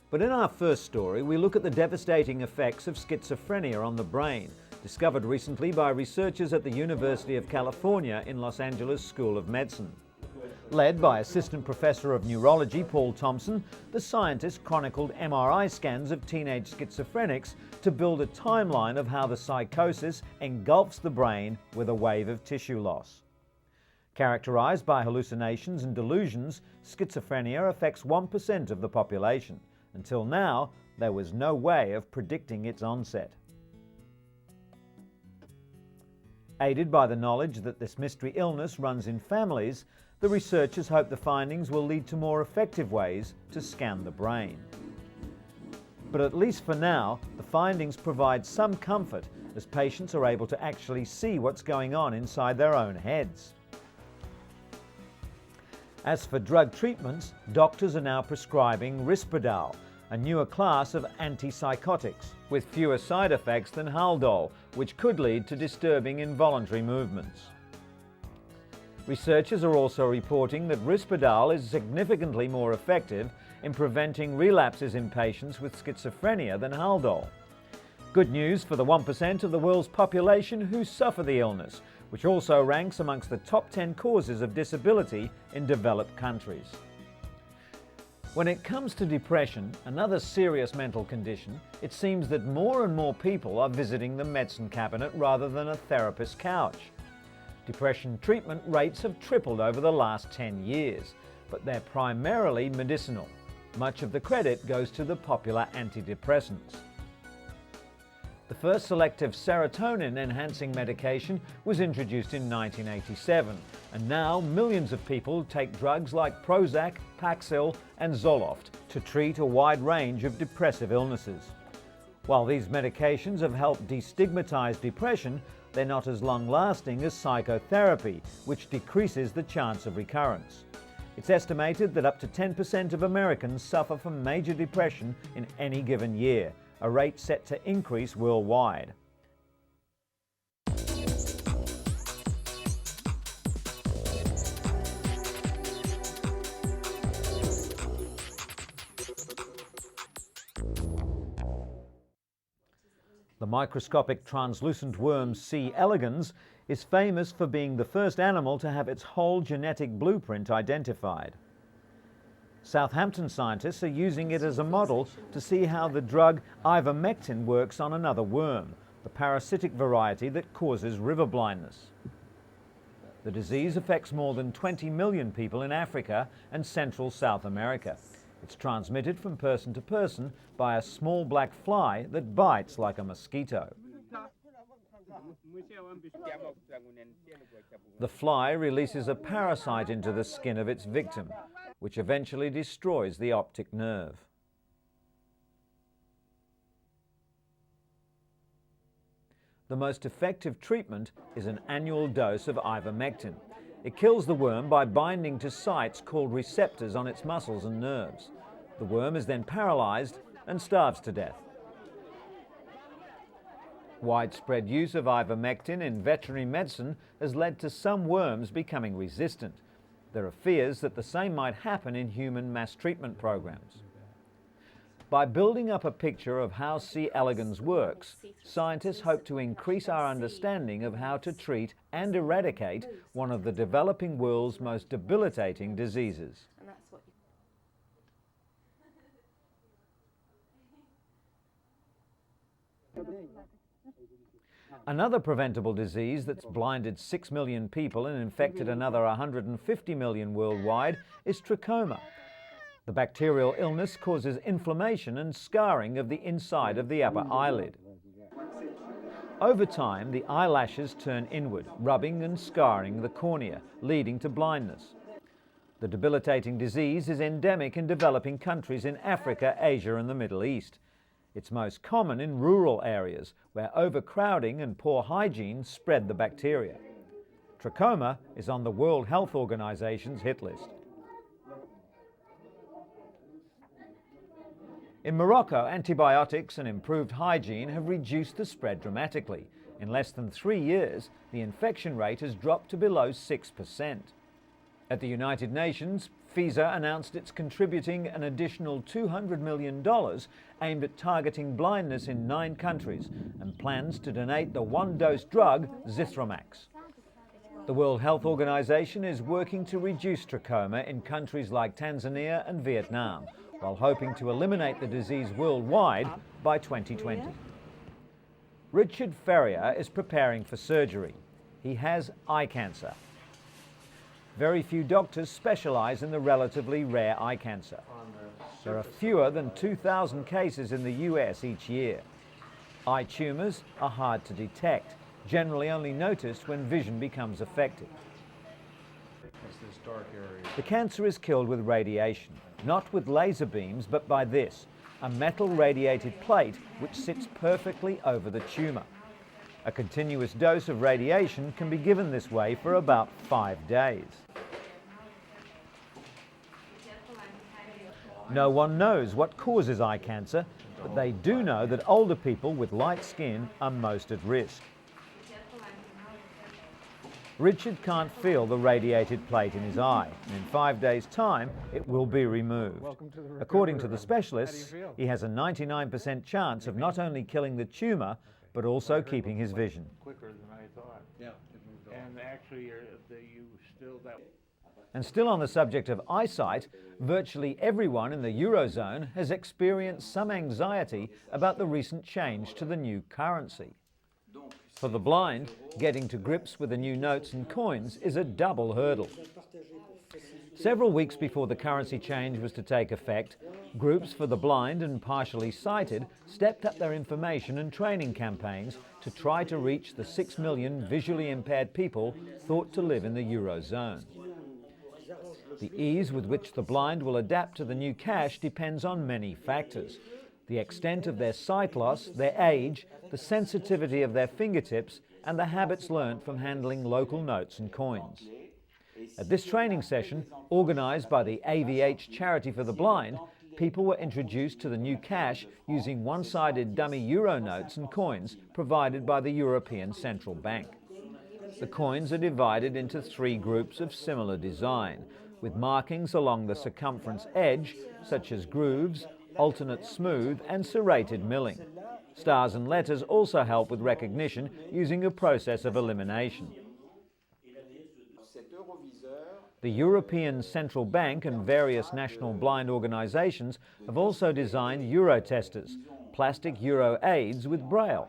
But in our first story, we look at the devastating effects of schizophrenia on the brain, discovered recently by researchers at the University of California in Los Angeles School of Medicine. Led by Assistant Professor of Neurology Paul Thompson, the scientists chronicled MRI scans of teenage schizophrenics to build a timeline of how the psychosis engulfs the brain with a wave of tissue loss. Characterized by hallucinations and delusions, schizophrenia affects 1% of the population. Until now, there was no way of predicting its onset. Aided by the knowledge that this mystery illness runs in families, the researchers hope the findings will lead to more effective ways to scan the brain. But at least for now, the findings provide some comfort as patients are able to actually see what's going on inside their own heads. As for drug treatments, doctors are now prescribing Risperdal, a newer class of antipsychotics, with fewer side effects than Haldol, which could lead to disturbing involuntary movements. Researchers are also reporting that Risperdal is significantly more effective in preventing relapses in patients with schizophrenia than Haldol. Good news for the 1% of the world's population who suffer the illness, which also ranks amongst the top 10 causes of disability in developed countries. When it comes to depression, another serious mental condition, it seems that more and more people are visiting the medicine cabinet rather than a therapist's couch. Depression treatment rates have tripled over the last 10 years, but they're primarily medicinal. Much of the credit goes to the popular antidepressants. The first selective serotonin-enhancing medication was introduced in 1987, and now millions of people take drugs like Prozac, Paxil and Zoloft to treat a wide range of depressive illnesses. While these medications have helped destigmatize depression, they're not as long-lasting as psychotherapy, which decreases the chance of recurrence. It's estimated that up to 10% of Americans suffer from major depression in any given year, a rate set to increase worldwide. The microscopic translucent worm C. elegans is famous for being the first animal to have its whole genetic blueprint identified. Southampton scientists are using it as a model to see how the drug ivermectin works on another worm, the parasitic variety that causes river blindness. The disease affects more than 20 million people in Africa and Central South America. It's transmitted from person to person by a small black fly that bites like a mosquito. The fly releases a parasite into the skin of its victim, which eventually destroys the optic nerve. The most effective treatment is an annual dose of ivermectin. It kills the worm by binding to sites called receptors on its muscles and nerves. The worm is then paralyzed and starves to death. Widespread use of ivermectin in veterinary medicine has led to some worms becoming resistant. There are fears that the same might happen in human mass treatment programs. By building up a picture of how C. elegans works, scientists hope to increase our understanding of how to treat and eradicate one of the developing world's most debilitating diseases. Another preventable disease that's blinded 6 million people and infected another 150 million worldwide is trachoma. The bacterial illness causes inflammation and scarring of the inside of the upper eyelid. Over time, the eyelashes turn inward, rubbing and scarring the cornea, leading to blindness. The debilitating disease is endemic in developing countries in Africa, Asia and the Middle East. It's most common in rural areas where overcrowding and poor hygiene spread the bacteria. Trachoma is on the World Health Organization's hit list. In Morocco, antibiotics and improved hygiene have reduced the spread dramatically. In less than 3 years, the infection rate has dropped to below 6%. At the United Nations, FISA announced it's contributing an additional $200 million aimed at targeting blindness in 9 countries and plans to donate the one-dose drug Zithromax. The World Health Organization is working to reduce trachoma in countries like Tanzania and Vietnam, while hoping to eliminate the disease worldwide by 2020. Richard Ferrier is preparing for surgery. He has eye cancer. Very few doctors specialize in the relatively rare eye cancer. There are fewer than 2,000 cases in the US each year. Eye tumors are hard to detect, generally only noticed when vision becomes affected. The cancer is killed with radiation, not with laser beams, but by this, a metal radiated plate which sits perfectly over the tumor. A continuous dose of radiation can be given this way for about 5 days. No one knows what causes eye cancer, but they do know that older people with light skin are most at risk. Richard can't feel the radiated plate in his eye, and in 5 days' time it will be removed. According to the specialists, he has a 99% chance of not only killing the tumour, but also keeping his vision. Quicker than I thought. Yeah, it moved on. And actually, And still on the subject of eyesight, virtually everyone in the Eurozone has experienced some anxiety about the recent change to the new currency. For the blind, getting to grips with the new notes and coins is a double hurdle. Several weeks before the currency change was to take effect, groups for the blind and partially sighted stepped up their information and training campaigns to try to reach the 6 million visually impaired people thought to live in the Eurozone. The ease with which the blind will adapt to the new cash depends on many factors: the extent of their sight loss, their age, the sensitivity of their fingertips, and the habits learnt from handling local notes and coins. At this training session, organised by the AVH Charity for the Blind, people were introduced to the new cash using one-sided dummy euro notes and coins provided by the European Central Bank. The coins are divided into 3 groups of similar design, with markings along the circumference edge, such as grooves, alternate smooth and serrated milling. Stars and letters also help with recognition using a process of elimination. The European Central Bank and various national blind organisations have also designed euro testers, plastic euro aids with braille.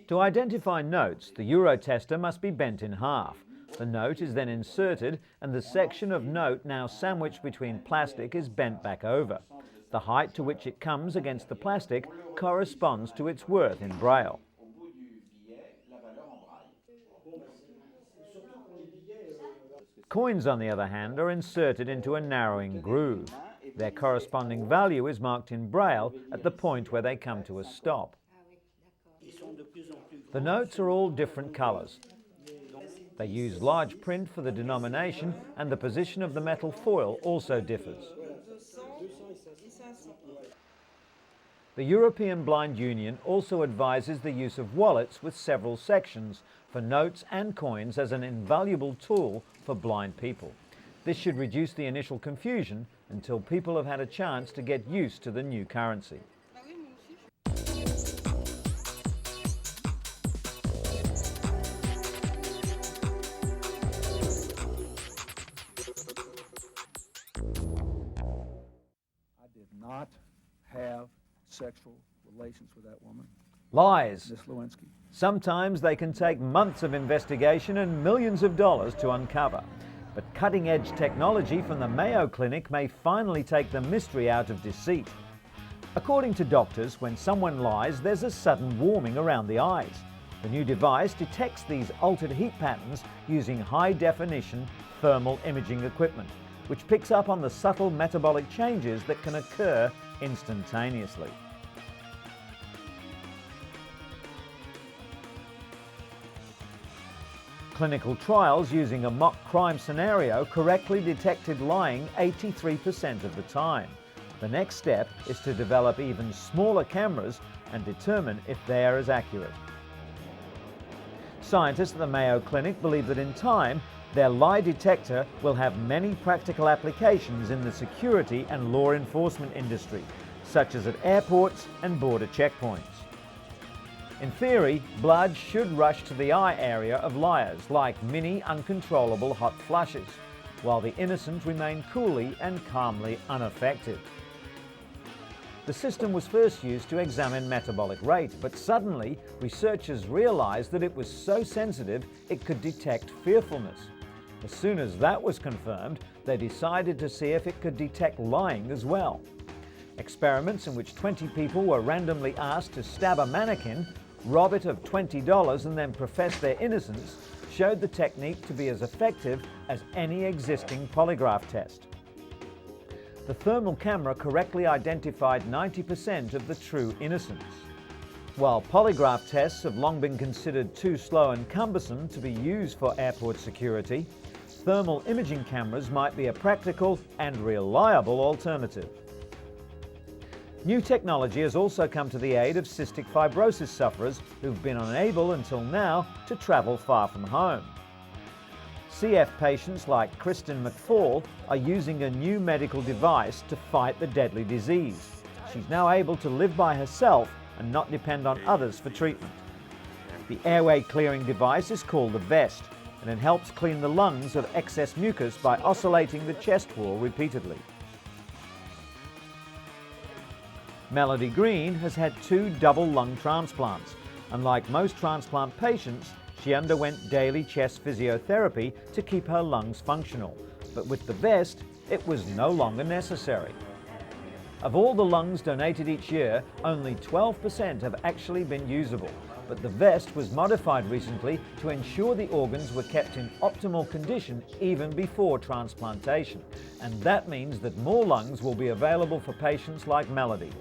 To identify notes, the euro tester must be bent in half. The note is then inserted and the section of note now sandwiched between plastic is bent back over. The height to which it comes against the plastic corresponds to its worth in braille. Coins, on the other hand, are inserted into a narrowing groove. Their corresponding value is marked in braille at the point where they come to a stop. The notes are all different colours. They use large print for the denomination, and the position of the metal foil also differs. The European Blind Union also advises the use of wallets with several sections for notes and coins as an invaluable tool for blind people. This should reduce the initial confusion until people have had a chance to get used to the new currency. Not have sexual relations with that woman. Lies. Miss Lewinsky. Sometimes they can take months of investigation and millions of dollars to uncover. But cutting-edge technology from the Mayo Clinic may finally take the mystery out of deceit. According to doctors, when someone lies, there's a sudden warming around the eyes. The new device detects these altered heat patterns using high-definition thermal imaging equipment, which picks up on the subtle metabolic changes that can occur instantaneously. Clinical trials using a mock crime scenario correctly detected lying 83% of the time. The next step is to develop even smaller cameras and determine if they are as accurate. Scientists at the Mayo Clinic believe that in time, Their lie detector will have many practical applications in the security and law enforcement industry, such as at airports and border checkpoints. In theory, blood should rush to the eye area of liars like mini uncontrollable hot flushes, while the innocent remain coolly and calmly unaffected. The system was first used to examine metabolic rate, but suddenly researchers realized that it was so sensitive it could detect fearfulness. As soon as that was confirmed, they decided to see if it could detect lying as well. Experiments in which 20 people were randomly asked to stab a mannequin, rob it of $20 and then profess their innocence showed the technique to be as effective as any existing polygraph test. The thermal camera correctly identified 90% of the true innocents. While polygraph tests have long been considered too slow and cumbersome to be used for airport security, thermal imaging cameras might be a practical and reliable alternative. New technology has also come to the aid of cystic fibrosis sufferers who've been unable until now to travel far from home. CF patients like Kristen McFall are using a new medical device to fight the deadly disease. She's now able to live by herself and not depend on others for treatment. The airway clearing device is called the vest, and it helps clean the lungs of excess mucus by oscillating the chest wall repeatedly. Melody Green has had 2 double lung transplants. Unlike most transplant patients, she underwent daily chest physiotherapy to keep her lungs functional, but with the vest, it was no longer necessary. Of all the lungs donated each year, only 12% have actually been usable, but the vest was modified recently to ensure the organs were kept in optimal condition even before transplantation, and that means that more lungs will be available for patients like Melody.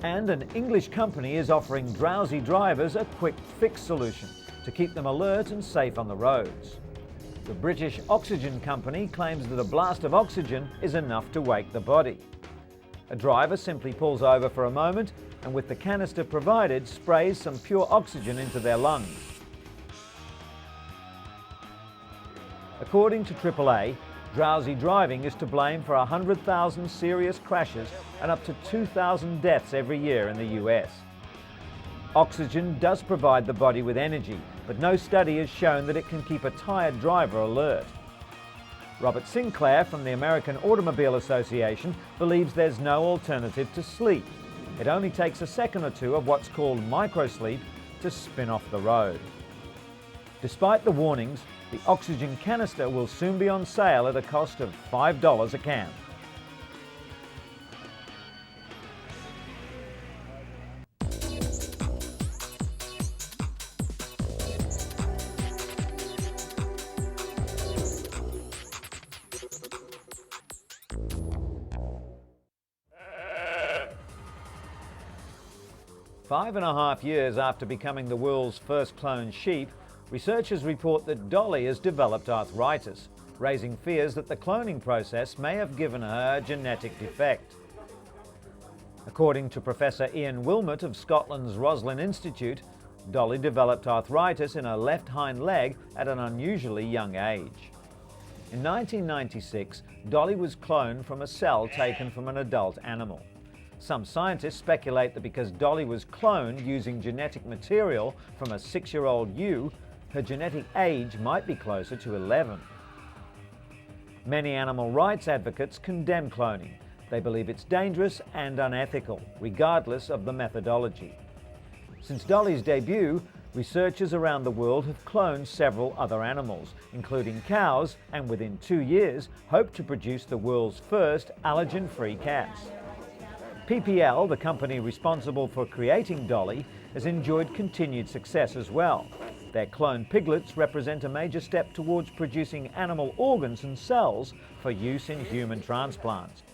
And an English company is offering drowsy drivers a quick fix solution to keep them alert and safe on the roads. The British Oxygen Company claims that a blast of oxygen is enough to wake the body. A driver simply pulls over for a moment and with the canister provided sprays some pure oxygen into their lungs. According to AAA, drowsy driving is to blame for 100,000 serious crashes and up to 2,000 deaths every year in the US. Oxygen does provide the body with energy, but no study has shown that it can keep a tired driver alert. Robert Sinclair from the American Automobile Association believes there's no alternative to sleep. It only takes a second or two of what's called microsleep to spin off the road. Despite the warnings, the oxygen canister will soon be on sale at a cost of $5 a can. Five and a half years after becoming the world's first cloned sheep, researchers report that Dolly has developed arthritis, raising fears that the cloning process may have given her a genetic defect. According to Professor Ian Wilmot of Scotland's Roslin Institute, Dolly developed arthritis in her left hind leg at an unusually young age. In 1996, Dolly was cloned from a cell taken from an adult animal. Some scientists speculate that because Dolly was cloned using genetic material from a 6-year-old ewe, her genetic age might be closer to 11. Many animal rights advocates condemn cloning. They believe it's dangerous and unethical, regardless of the methodology. Since Dolly's debut, researchers around the world have cloned several other animals, including cows, and within 2 years hope to produce the world's first allergen-free cats. PPL, the company responsible for creating Dolly, has enjoyed continued success as well. Their cloned piglets represent a major step towards producing animal organs and cells for use in human transplants.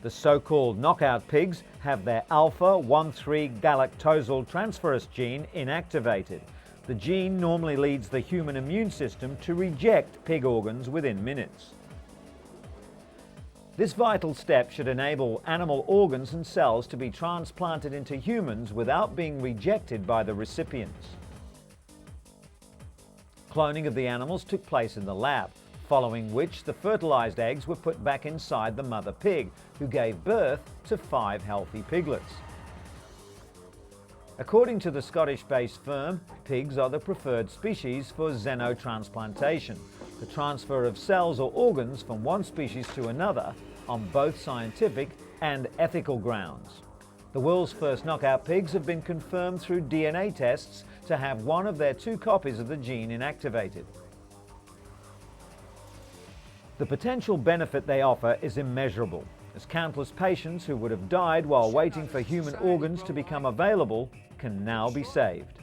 The so-called knockout pigs have their alpha-1,3-galactosyl transferase gene inactivated. The gene normally leads the human immune system to reject pig organs within minutes. This vital step should enable animal organs and cells to be transplanted into humans without being rejected by the recipients. Cloning of the animals took place in the lab, following which the fertilized eggs were put back inside the mother pig, who gave birth to 5 healthy piglets. According to the Scottish-based firm, pigs are the preferred species for xenotransplantation, the transfer of cells or organs from one species to another on both scientific and ethical grounds. The world's first knockout pigs have been confirmed through DNA tests to have one of their 2 copies of the gene inactivated. The potential benefit they offer is immeasurable, as countless patients who would have died while waiting for human organs to become available can now be saved.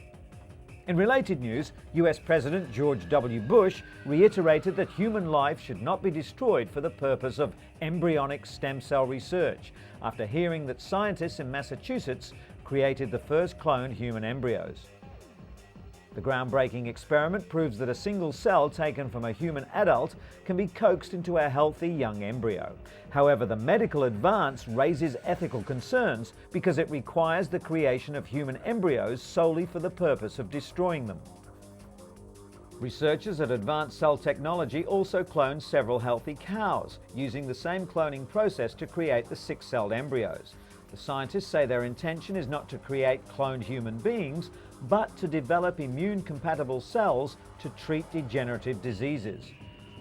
In related news, US President George W. Bush reiterated that human life should not be destroyed for the purpose of embryonic stem cell research, after hearing that scientists in Massachusetts created the first cloned human embryos. The groundbreaking experiment proves that a single cell taken from a human adult can be coaxed into a healthy young embryo. However, the medical advance raises ethical concerns because it requires the creation of human embryos solely for the purpose of destroying them. Researchers at Advanced Cell Technology also cloned several healthy cows, using the same cloning process to create the 6-celled embryos. The scientists say their intention is not to create cloned human beings, but to develop immune-compatible cells to treat degenerative diseases.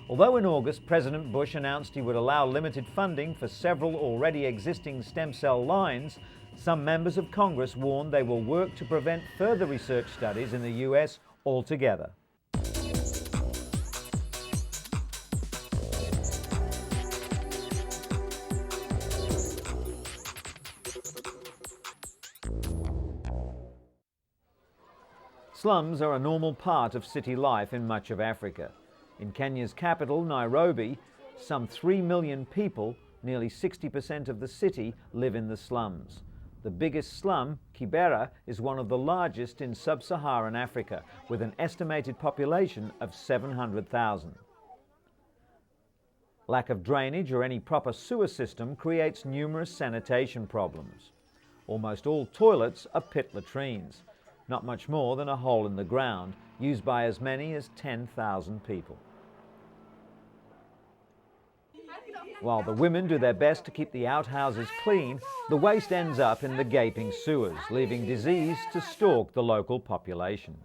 Although in August, President Bush announced he would allow limited funding for several already existing stem cell lines, some members of Congress warned they will work to prevent further research studies in the US altogether. Slums are a normal part of city life in much of Africa. In Kenya's capital, Nairobi, some 3 million people, nearly 60% of the city, live in the slums. The biggest slum, Kibera, is one of the largest in sub-Saharan Africa, with an estimated population of 700,000. Lack of drainage or any proper sewer system creates numerous sanitation problems. Almost all toilets are pit latrines, not much more than a hole in the ground, used by as many as 10,000 people. While the women do their best to keep the outhouses clean, the waste ends up in the gaping sewers, leaving disease to stalk the local population.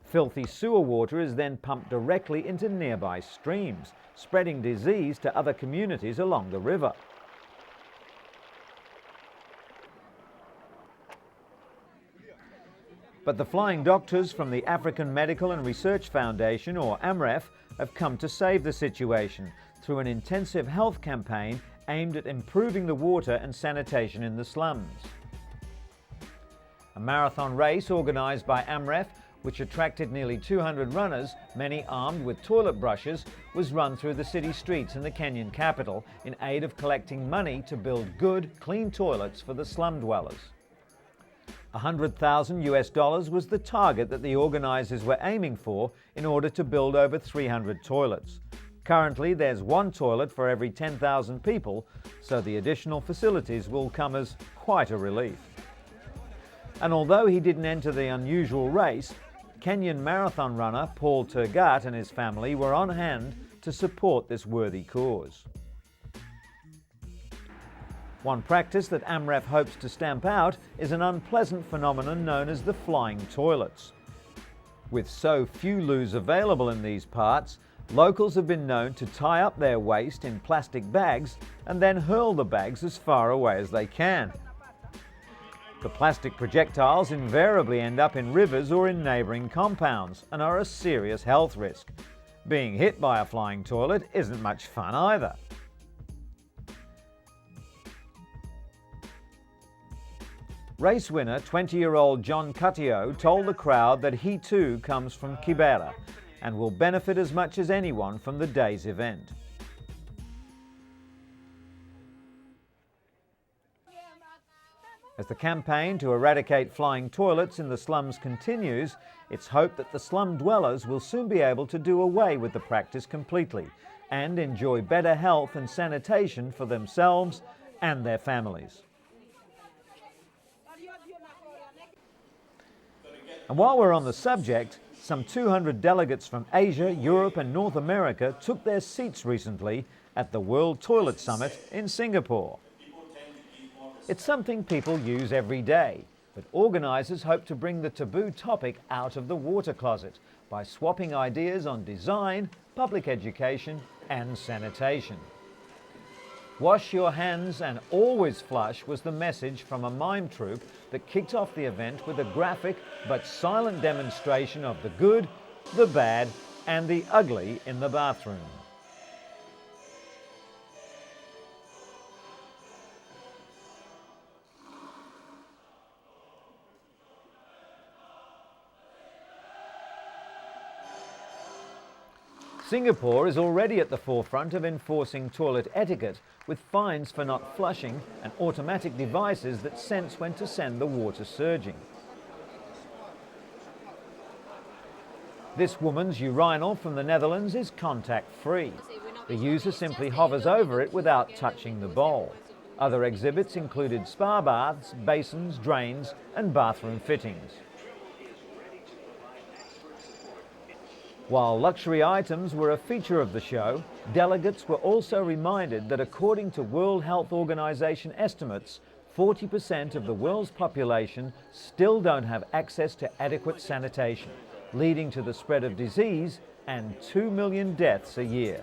Filthy sewer water is then pumped directly into nearby streams, spreading disease to other communities along the river. But the flying doctors from the African Medical and Research Foundation, or AMREF, have come to save the situation through an intensive health campaign aimed at improving the water and sanitation in the slums. A marathon race organised by AMREF, which attracted nearly 200 runners, many armed with toilet brushes, was run through the city streets in the Kenyan capital in aid of collecting money to build good, clean toilets for the slum dwellers. $100,000 was the target that the organisers were aiming for in order to build over 300 toilets. Currently, there's 1 toilet for every 10,000 people, so the additional facilities will come as quite a relief. And although he didn't enter the unusual race, Kenyan marathon runner Paul Tergat and his family were on hand to support this worthy cause. One practice that AMREF hopes to stamp out is an unpleasant phenomenon known as the flying toilets. With so few loos available in these parts, locals have been known to tie up their waste in plastic bags and then hurl the bags as far away as they can. The plastic projectiles invariably end up in rivers or in neighbouring compounds and are a serious health risk. Being hit by a flying toilet isn't much fun either. Race winner 20-year-old John Cutio told the crowd that he too comes from Kibera and will benefit as much as anyone from the day's event. As the campaign to eradicate flying toilets in the slums continues, it's hoped that the slum dwellers will soon be able to do away with the practice completely and enjoy better health and sanitation for themselves and their families. And while we're on the subject, Some 200 delegates from Asia, Europe and North America took their seats recently at the World Toilet Summit in Singapore. It's something people use every day, but organisers hope to bring the taboo topic out of the water closet by swapping ideas on design, public education and sanitation. Wash your hands and always flush was the message from a mime troupe that kicked off the event with a graphic but silent demonstration of the good, the bad and the ugly in the bathroom. Singapore is already at the forefront of enforcing toilet etiquette with fines for not flushing and automatic devices that sense when to send the water surging. This woman's urinal from the Netherlands is contact-free. The user simply hovers over it without touching the bowl. Other exhibits included spa baths, basins, drains and bathroom fittings. While luxury items were a feature of the show, delegates were also reminded that according to World Health Organization estimates, 40% of the world's population still don't have access to adequate sanitation, leading to the spread of disease and 2 million deaths a year.